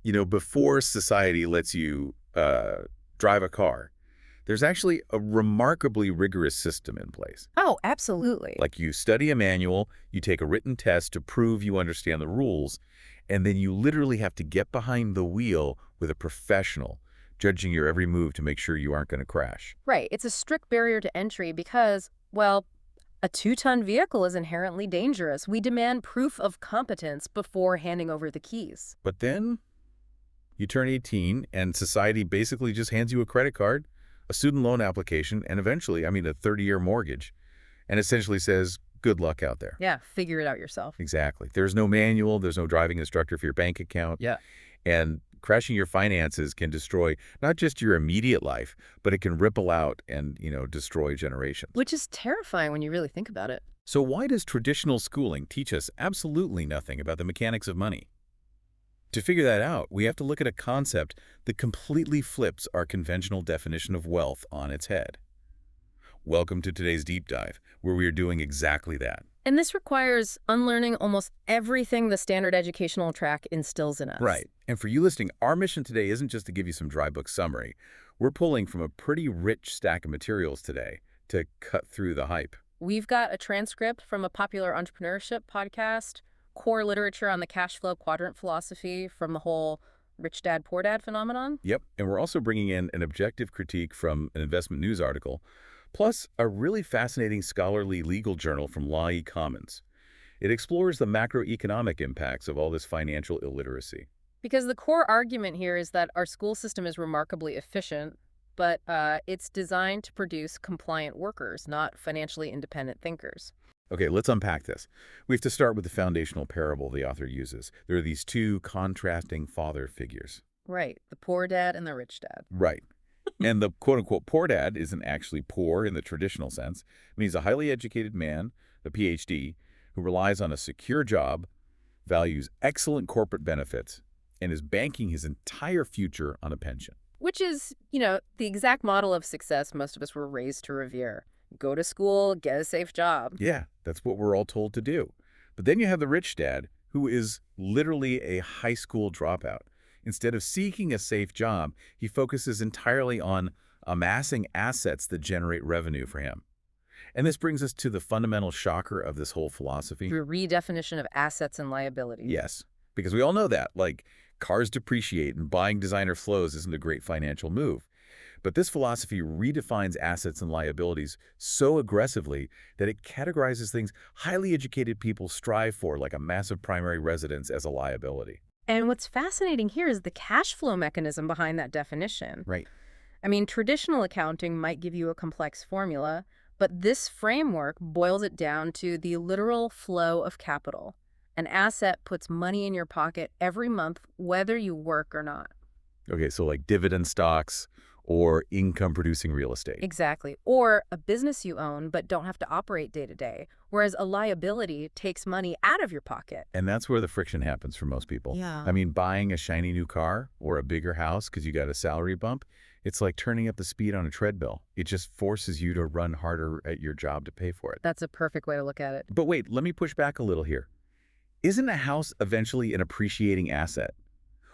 Before society lets you drive a car, there's actually a remarkably rigorous system in place. Oh, absolutely. Like you study a manual, you take a written test to prove you understand the rules, and then you literally have to get behind the wheel with a professional, judging your every move to make sure you aren't going to crash. Right. It's a strict barrier to entry because, well, a 2-ton vehicle is inherently dangerous. We demand proof of competence before handing over the keys. But then you turn 18, and society basically just hands you a credit card, a student loan application, and eventually, a 30-year mortgage, and essentially says, good luck out there. Yeah, figure it out yourself. Exactly. There's no manual, there's no driving instructor for your bank account. Yeah. And crashing your finances can destroy not just your immediate life, but it can ripple out and, destroy generations. Which is terrifying when you really think about it. So why does traditional schooling teach us absolutely nothing about the mechanics of money? To figure that out, we have to look at a concept that completely flips our conventional definition of wealth on its head. Welcome to today's deep dive, where we are doing exactly that. And this requires unlearning almost everything the standard educational track instills in us. Right. And for you listening, our mission today isn't just to give you some dry book summary. We're pulling from a pretty rich stack of materials today to cut through the hype. We've got a transcript from a popular entrepreneurship podcast, core literature on the cash flow quadrant philosophy from the whole rich dad, poor dad phenomenon. Yep. And we're also bringing in an objective critique from an investment news article, plus a really fascinating scholarly legal journal from Law Commons. It explores the macroeconomic impacts of all this financial illiteracy. Because the core argument here is that our school system is remarkably efficient, but it's designed to produce compliant workers, not financially independent thinkers. Okay, let's unpack this. We have to start with the foundational parable the author uses. There are these two contrasting father figures. Right, the poor dad and the rich dad. Right. And the quote-unquote poor dad isn't actually poor in the traditional sense. I mean, he's a highly educated man, a PhD, who relies on a secure job, values excellent corporate benefits, and is banking his entire future on a pension. Which is, the exact model of success most of us were raised to revere. Go to school, get a safe job. Yeah, that's what we're all told to do. But then you have the rich dad, who is literally a high school dropout. Instead of seeking a safe job, he focuses entirely on amassing assets that generate revenue for him. And this brings us to the fundamental shocker of this whole philosophy. The redefinition of assets and liabilities. Yes, because we all know that, like, cars depreciate and buying designer clothes isn't a great financial move. But this philosophy redefines assets and liabilities so aggressively that it categorizes things highly educated people strive for, like a massive primary residence, as a liability. And what's fascinating here is the cash flow mechanism behind that definition. Right. I mean, traditional accounting might give you a complex formula, but this framework boils it down to the literal flow of capital. An asset puts money in your pocket every month, whether you work or not. Okay, so like dividend stocks or income-producing real estate. Exactly. Or a business you own but don't have to operate day to day, whereas a liability takes money out of your pocket. And that's where the friction happens for most people. Yeah. I mean, buying a shiny new car or a bigger house because you got a salary bump, it's like turning up the speed on a treadmill. It just forces you to run harder at your job to pay for it. That's a perfect way to look at it. But wait, let me push back a little here. Isn't a house eventually an appreciating asset?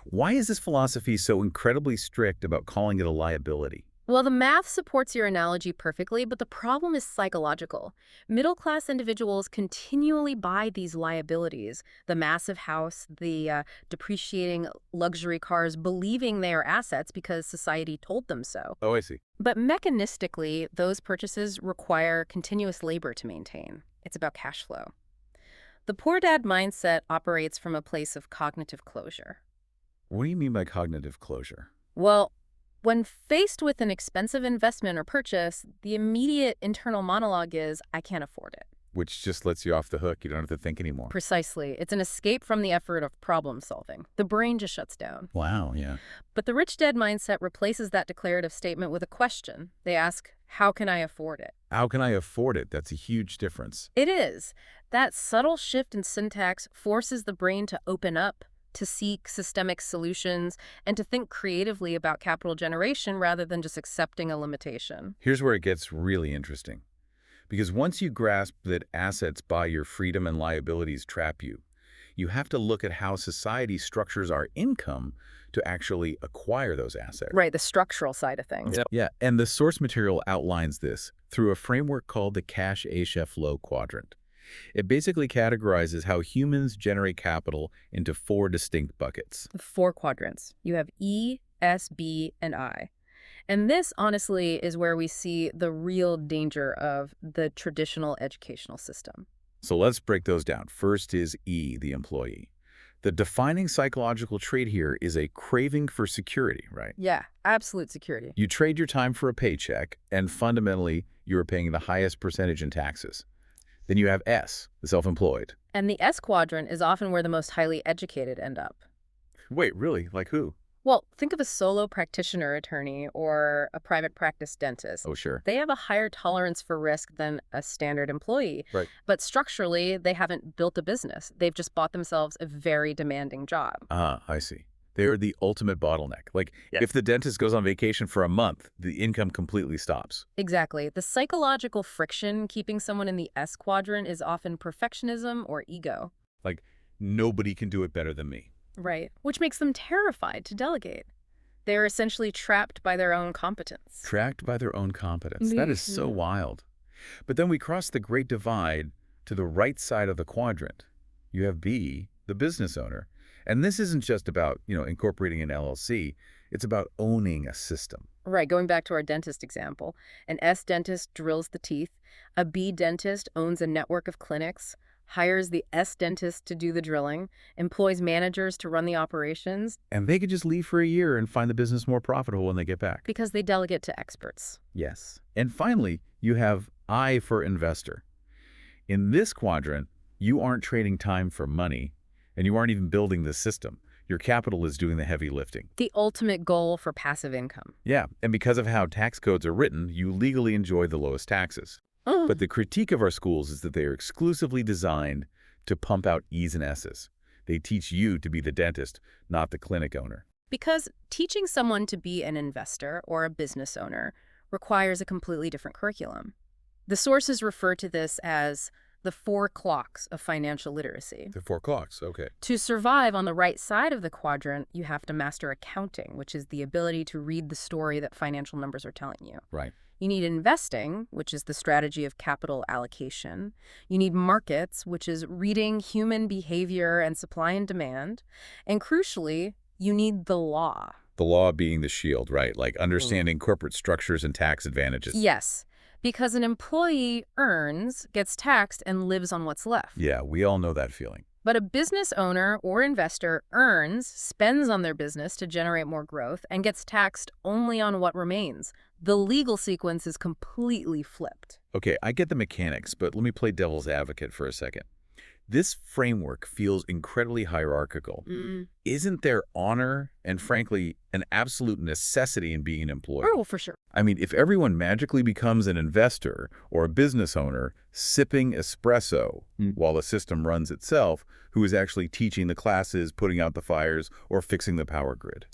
Why is this philosophy so incredibly strict about calling it a liability? Well, the math supports your analogy perfectly, but the problem is psychological. Middle-class individuals continually buy these liabilities, the massive house, the depreciating luxury cars, believing they are assets because society told them so. Oh, I see. But mechanistically, those purchases require continuous labor to maintain. It's about cash flow. The poor dad mindset operates from a place of cognitive closure. What do you mean by cognitive closure? Well, when faced with an expensive investment or purchase, the immediate internal monologue is, I can't afford it. Which just lets you off the hook. You don't have to think anymore. Precisely. It's an escape from the effort of problem solving. The brain just shuts down. Wow, yeah. But the rich dad mindset replaces that declarative statement with a question. They ask, how can I afford it? How can I afford it? That's a huge difference. It is. That subtle shift in syntax forces the brain to open up, to seek systemic solutions, and to think creatively about capital generation rather than just accepting a limitation. Here's where it gets really interesting. Because once you grasp that assets buy your freedom and liabilities trap you, You have to look at how society structures our income to actually acquire those assets. Right, the structural side of things. Yep. Yeah, and the source material outlines this through a framework called the Cash-Asia Flow Quadrant. It basically categorizes how humans generate capital into 4 distinct buckets. The 4 quadrants. You have E, S, B, and I. And this, honestly, is where we see the real danger of the traditional educational system. So let's break those down. First is E, the employee. The defining psychological trait here is a craving for security, right? Yeah, absolute security. You trade your time for a paycheck, and fundamentally, you are paying the highest percentage in taxes. Then you have S, the self-employed. And the S quadrant is often where the most highly educated end up. Wait, really? Like who? Well, think of a solo practitioner attorney or a private practice dentist. Oh, sure. They have a higher tolerance for risk than a standard employee. Right. But structurally, they haven't built a business. They've just bought themselves a very demanding job. Ah, I see. They are the ultimate bottleneck. Like, Yeah. if the dentist goes on vacation for a month, the income completely stops. Exactly. The psychological friction keeping someone in the S quadrant is often perfectionism or ego. Like, nobody can do it better than me. Right. Which makes them terrified to delegate. They're essentially trapped by their own competence. Tracked by their own competence. That is so wild. But then we cross the great divide to the right side of the quadrant. You have B, the business owner. And this isn't just about, incorporating an LLC. It's about owning a system. Right, going back to our dentist example, an S dentist drills the teeth, a B dentist owns a network of clinics, hires the S dentist to do the drilling, employs managers to run the operations. And they could just leave for a year and find the business more profitable when they get back. Because they delegate to experts. Yes. And finally, you have I for investor. In this quadrant, you aren't trading time for money, and you aren't even building the system. Your capital is doing the heavy lifting. The ultimate goal for passive income. Yeah, and because of how tax codes are written, you legally enjoy the lowest taxes. But the critique of our schools is that they are exclusively designed to pump out E's and S's. They teach you to be the dentist, not the clinic owner. Because teaching someone to be an investor or a business owner requires a completely different curriculum. The sources refer to this as the 4 clocks of financial literacy. The 4 clocks, okay. To survive on the right side of the quadrant, you have to master accounting, which is the ability to read the story that financial numbers are telling you. Right. You need investing, which is the strategy of capital allocation. You need markets, which is reading human behavior and supply and demand. And crucially, you need the law. The law being the shield, right? Like understanding corporate structures and tax advantages. Yes, because an employee earns, gets taxed, and lives on what's left. Yeah, we all know that feeling. But a business owner or investor earns, spends on their business to generate more growth, and gets taxed only on what remains. The legal sequence is completely flipped. Okay, I get the mechanics, but let me play devil's advocate for a second. This framework feels incredibly hierarchical. Isn't there honor and, frankly, an absolute necessity in being an employee? Oh, for sure. I mean, if everyone magically becomes an investor or a business owner sipping espresso while the system runs itself, who is actually teaching the classes, putting out the fires, or fixing the power grid?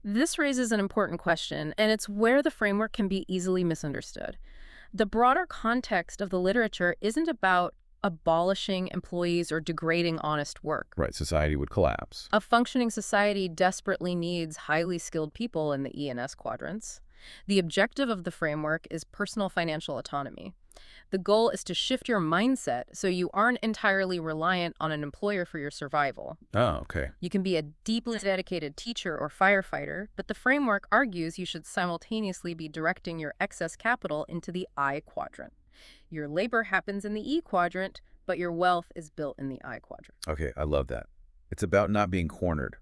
This raises an important question, and it's where the framework can be easily misunderstood. The broader context of the literature isn't about abolishing employees or degrading honest work. Right, society would collapse. A functioning society desperately needs highly skilled people in the E and S quadrants. The objective of the framework is personal financial autonomy. The goal is to shift your mindset so you aren't entirely reliant on an employer for your survival. Oh, okay. You can be a deeply dedicated teacher or firefighter, but the framework argues you should simultaneously be directing your excess capital into the I quadrant. Your labor happens in the E quadrant, but your wealth is built in the I quadrant. Okay, I love that. It's about not being cornered.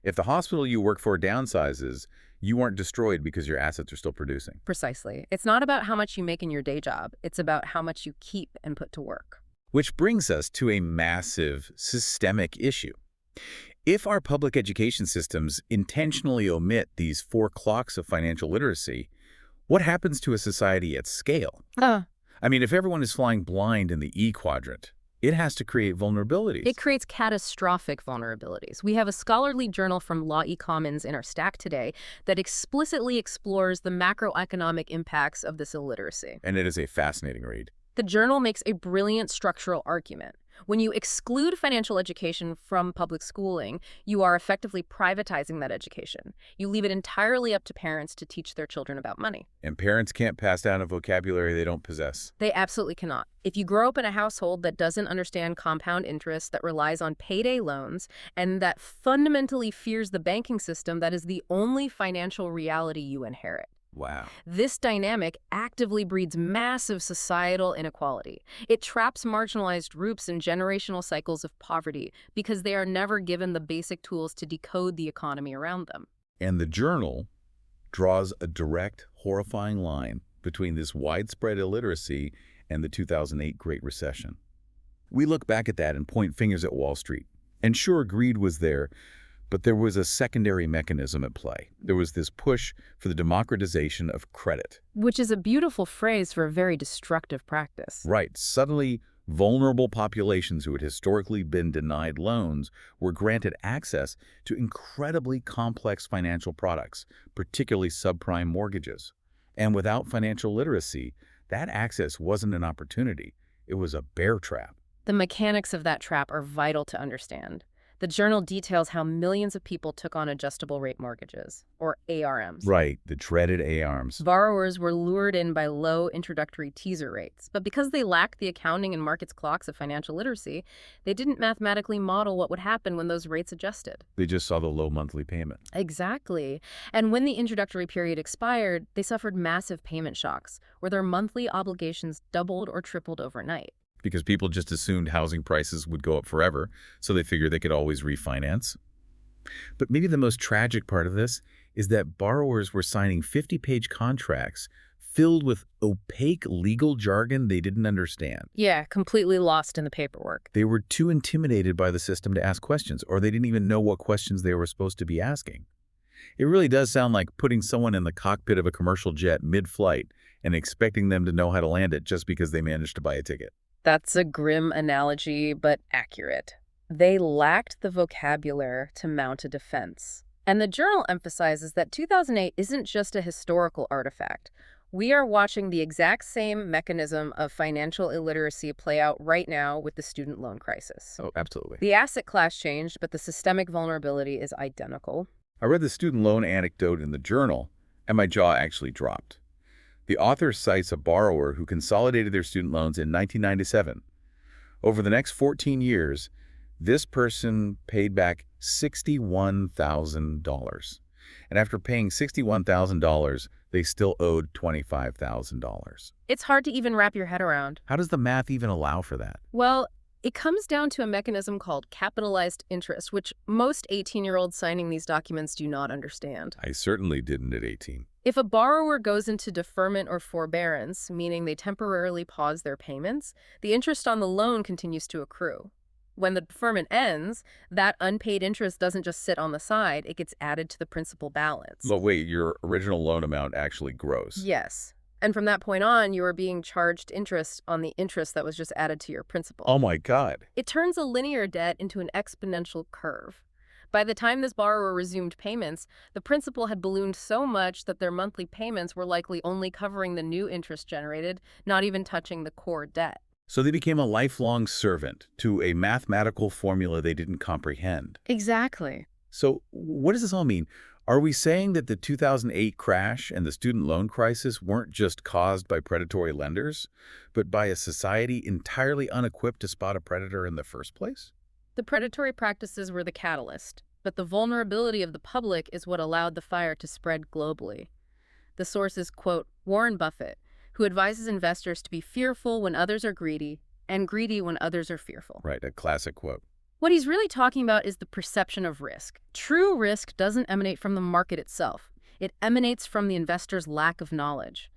If the hospital you work for downsizes, you aren't destroyed because your assets are still producing. Precisely. It's not about how much you make in your day job. It's about how much you keep and put to work. Which brings us to a massive systemic issue. If our public education systems intentionally omit these 4 clocks of financial literacy, what happens to a society at scale? I mean, if everyone is flying blind in the E quadrant, it has to create vulnerabilities. It creates catastrophic vulnerabilities. We have a scholarly journal from Law eCommons in our stack today that explicitly explores the macroeconomic impacts of this illiteracy. And it is a fascinating read. The journal makes a brilliant structural argument. When you exclude financial education from public schooling, you are effectively privatizing that education. You leave it entirely up to parents to teach their children about money. And parents can't pass down a vocabulary they don't possess. They absolutely cannot. If you grow up in a household that doesn't understand compound interest, that relies on payday loans, and that fundamentally fears the banking system, that is the only financial reality you inherit. Wow. This dynamic actively breeds massive societal inequality. It traps marginalized groups in generational cycles of poverty because they are never given the basic tools to decode the economy around them. And the journal draws a direct, horrifying line between this widespread illiteracy and the 2008 Great Recession. We look back at that and point fingers at Wall Street. And sure, greed was there, but there was a secondary mechanism at play. There was this push for the democratization of credit. Which is a beautiful phrase for a very destructive practice. Right. Suddenly, vulnerable populations who had historically been denied loans were granted access to incredibly complex financial products, particularly subprime mortgages. And without financial literacy, that access wasn't an opportunity. It was a bear trap. The mechanics of that trap are vital to understand. The journal details how millions of people took on adjustable rate mortgages, or ARMs. Right, the dreaded ARMs. Borrowers were lured in by low introductory teaser rates, but because they lacked the accounting and markets clocks of financial literacy, they didn't mathematically model what would happen when those rates adjusted. They just saw the low monthly payment. Exactly. And when the introductory period expired, they suffered massive payment shocks, where their monthly obligations doubled or tripled overnight. Because people just assumed housing prices would go up forever, so they figured they could always refinance. But maybe the most tragic part of this is that borrowers were signing 50-page contracts filled with opaque legal jargon they didn't understand. Yeah, completely lost in the paperwork. They were too intimidated by the system to ask questions, or they didn't even know what questions they were supposed to be asking. It really does sound like putting someone in the cockpit of a commercial jet mid-flight and expecting them to know how to land it just because they managed to buy a ticket. That's a grim analogy, but accurate. They lacked the vocabulary to mount a defense. And the journal emphasizes that 2008 isn't just a historical artifact. We are watching the exact same mechanism of financial illiteracy play out right now with the student loan crisis. Oh, absolutely. The asset class changed, but the systemic vulnerability is identical. I read the student loan anecdote in the journal, and my jaw actually dropped. The author cites a borrower who consolidated their student loans in 1997. Over the next 14 years, this person paid back $61,000. And after paying $61,000, they still owed $25,000. It's hard to even wrap your head around. How does the math even allow for that? Well, it comes down to a mechanism called capitalized interest, which most 18-year-olds signing these documents do not understand. I certainly didn't at 18. If a borrower goes into deferment or forbearance, meaning they temporarily pause their payments, the interest on the loan continues to accrue. When the deferment ends, that unpaid interest doesn't just sit on the side, it gets added to the principal balance. But wait, your original loan amount actually grows. Yes. And from that point on, you are being charged interest on the interest that was just added to your principal. Oh my God. It turns a linear debt into an exponential curve. By the time this borrower resumed payments, the principal had ballooned so much that their monthly payments were likely only covering the new interest generated, not even touching the core debt. So they became a lifelong servant to a mathematical formula they didn't comprehend. Exactly. So what does this all mean? Are we saying that the 2008 crash and the student loan crisis weren't just caused by predatory lenders, but by a society entirely unequipped to spot a predator in the first place? The predatory practices were the catalyst, but the vulnerability of the public is what allowed the fire to spread globally. The source is, quote, Warren Buffett, who advises investors to be fearful when others are greedy, and greedy when others are fearful. Right, a classic quote. What he's really talking about is the perception of risk. True risk doesn't emanate from the market itself. It emanates from the investor's lack of knowledge.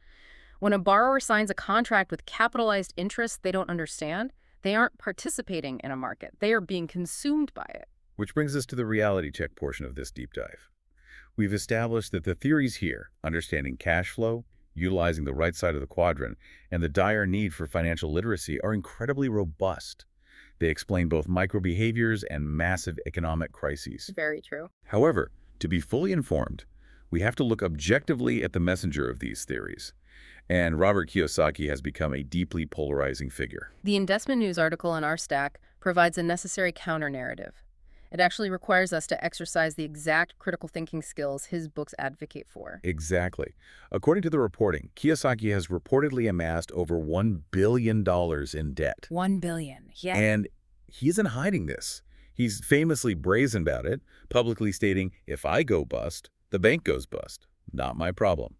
When a borrower signs a contract with capitalized interest they don't understand, they aren't participating in a market. They are being consumed by it. Which brings us to the reality check portion of this deep dive. We've established that the theories here, understanding cash flow, utilizing the right side of the quadrant, and the dire need for financial literacy are incredibly robust. They explain both micro-behaviors and massive economic crises. Very true. However, to be fully informed, we have to look objectively at the messenger of these theories. And Robert Kiyosaki has become a deeply polarizing figure. The Investment News article on our stack, provides a necessary counter-narrative. It actually requires us to exercise the exact critical thinking skills his books advocate for. Exactly. According to the reporting, Kiyosaki has reportedly amassed over $1 billion in debt. 1 billion, yeah. And he isn't hiding this. He's famously brazen about it, publicly stating, "If I go bust, the bank goes bust. Not my problem."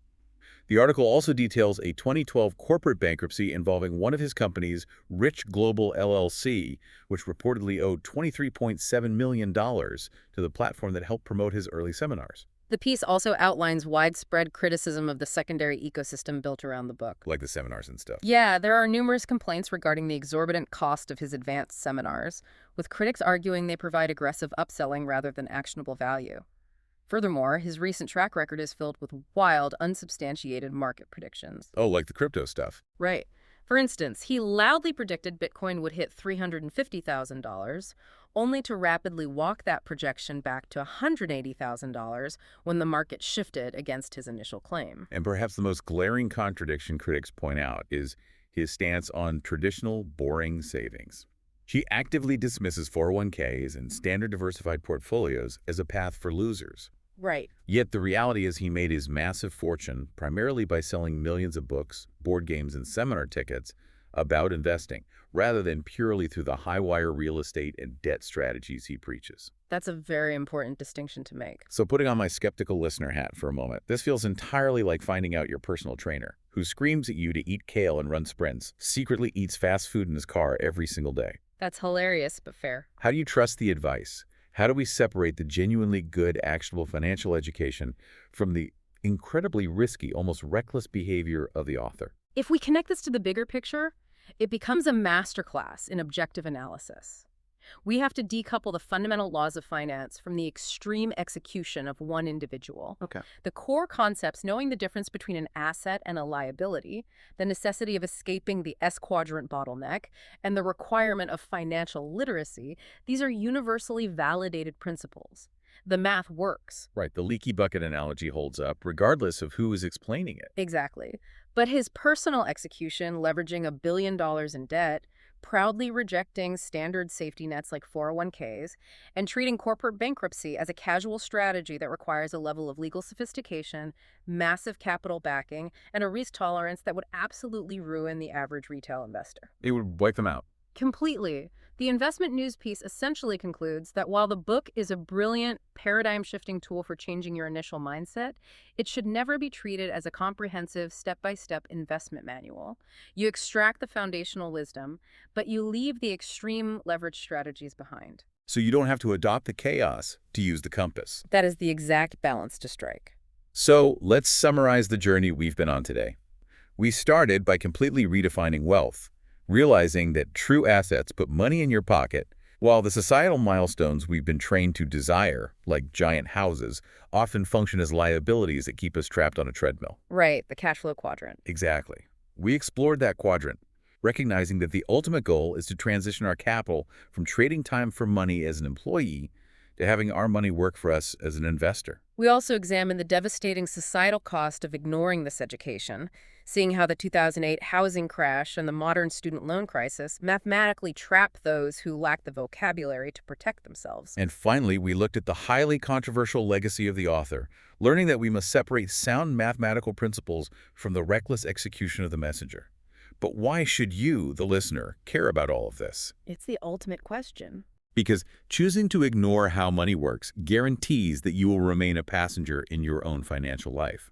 The article also details a 2012 corporate bankruptcy involving one of his companies, Rich Global LLC, which reportedly owed $23.7 million to the platform that helped promote his early seminars. The piece also outlines widespread criticism of the secondary ecosystem built around the book. Like the seminars and stuff. Yeah, there are numerous complaints regarding the exorbitant cost of his advanced seminars, with critics arguing they provide aggressive upselling rather than actionable value. Furthermore, his recent track record is filled with wild, unsubstantiated market predictions. Oh, like the crypto stuff. Right. For instance, he loudly predicted Bitcoin would hit $350,000, only to rapidly walk that projection back to $180,000 when the market shifted against his initial claim. And perhaps the most glaring contradiction critics point out is his stance on traditional, boring savings. He actively dismisses 401ks and standard diversified portfolios as a path for losers. Right. Yet the reality is he made his massive fortune primarily by selling millions of books, board games, and seminar tickets about investing, rather than purely through the high-wire real estate and debt strategies he preaches. That's a very important distinction to make. So putting on my skeptical listener hat for a moment, this feels entirely like finding out your personal trainer, who screams at you to eat kale and run sprints, secretly eats fast food in his car every single day. That's hilarious, but fair. How do you trust the advice? How do we separate the genuinely good, actionable financial education from the incredibly risky, almost reckless behavior of the author? If we connect this to the bigger picture, it becomes a masterclass in objective analysis. We have to decouple the fundamental laws of finance from the extreme execution of one individual. Okay. The core concepts, knowing the difference between an asset and a liability, the necessity of escaping the S-quadrant bottleneck, and the requirement of financial literacy, these are universally validated principles. The math works. Right, the leaky bucket analogy holds up regardless of who is explaining it. Exactly. But his personal execution, leveraging $1 billion in debt, proudly rejecting standard safety nets like 401ks, and treating corporate bankruptcy as a casual strategy that requires a level of legal sophistication, massive capital backing, and a risk tolerance that would absolutely ruin the average retail investor. It would wipe them out. Completely. The investment news piece essentially concludes that while the book is a brilliant, paradigm-shifting tool for changing your initial mindset, it should never be treated as a comprehensive, step-by-step investment manual. You extract the foundational wisdom, but you leave the extreme leverage strategies behind. So you don't have to adopt the chaos to use the compass. That is the exact balance to strike. So let's summarize the journey we've been on today. We started by completely redefining wealth, realizing that true assets put money in your pocket, while the societal milestones we've been trained to desire, like giant houses, often function as liabilities that keep us trapped on a treadmill. Right, the cash flow quadrant. Exactly. We explored that quadrant, recognizing that the ultimate goal is to transition our capital from trading time for money as an employee to having our money work for us as an investor. We also examined the devastating societal cost of ignoring this education, seeing how the 2008 housing crash and the modern student loan crisis mathematically trap those who lack the vocabulary to protect themselves. And finally, we looked at the highly controversial legacy of the author, learning that we must separate sound mathematical principles from the reckless execution of the messenger. But why should you, the listener, care about all of this? It's the ultimate question. Because choosing to ignore how money works guarantees that you will remain a passenger in your own financial life.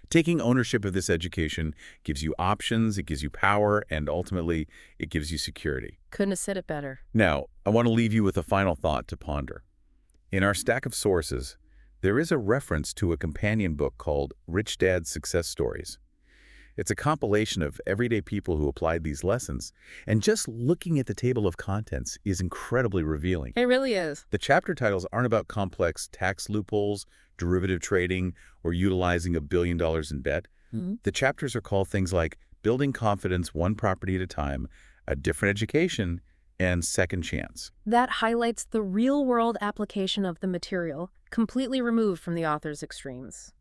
Taking ownership of this education gives you options, it gives you power, and ultimately, it gives you security. Couldn't have said it better. Now, I want to leave you with a final thought to ponder. In our stack of sources, there is a reference to a companion book called Rich Dad's Success Stories. It's a compilation of everyday people who applied these lessons, and just looking at the table of contents is incredibly revealing. It really is. The chapter titles aren't about complex tax loopholes, derivative trading, or utilizing $1 billion in debt. The chapters are called things like Building Confidence One Property at a Time, A Different Education, and Second Chance. That highlights the real-world application of the material, completely removed from the author's extremes.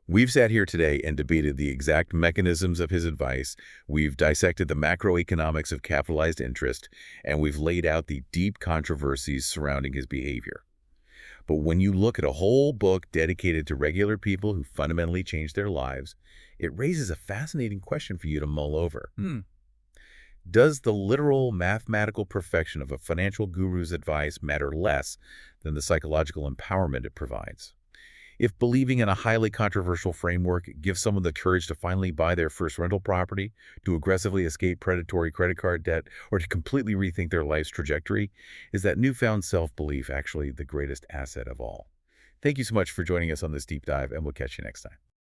We've sat here today and debated the exact mechanisms of his advice. We've dissected the macroeconomics of capitalized interest, and we've laid out the deep controversies surrounding his behavior. But when you look at a whole book dedicated to regular people who fundamentally changed their lives, it raises a fascinating question for you to mull over. Does the literal mathematical perfection of a financial guru's advice matter less than the psychological empowerment it provides? If believing in a highly controversial framework gives someone the courage to finally buy their first rental property, to aggressively escape predatory credit card debt, or to completely rethink their life's trajectory, is that newfound self-belief actually the greatest asset of all? Thank you so much for joining us on this deep dive, and we'll catch you next time.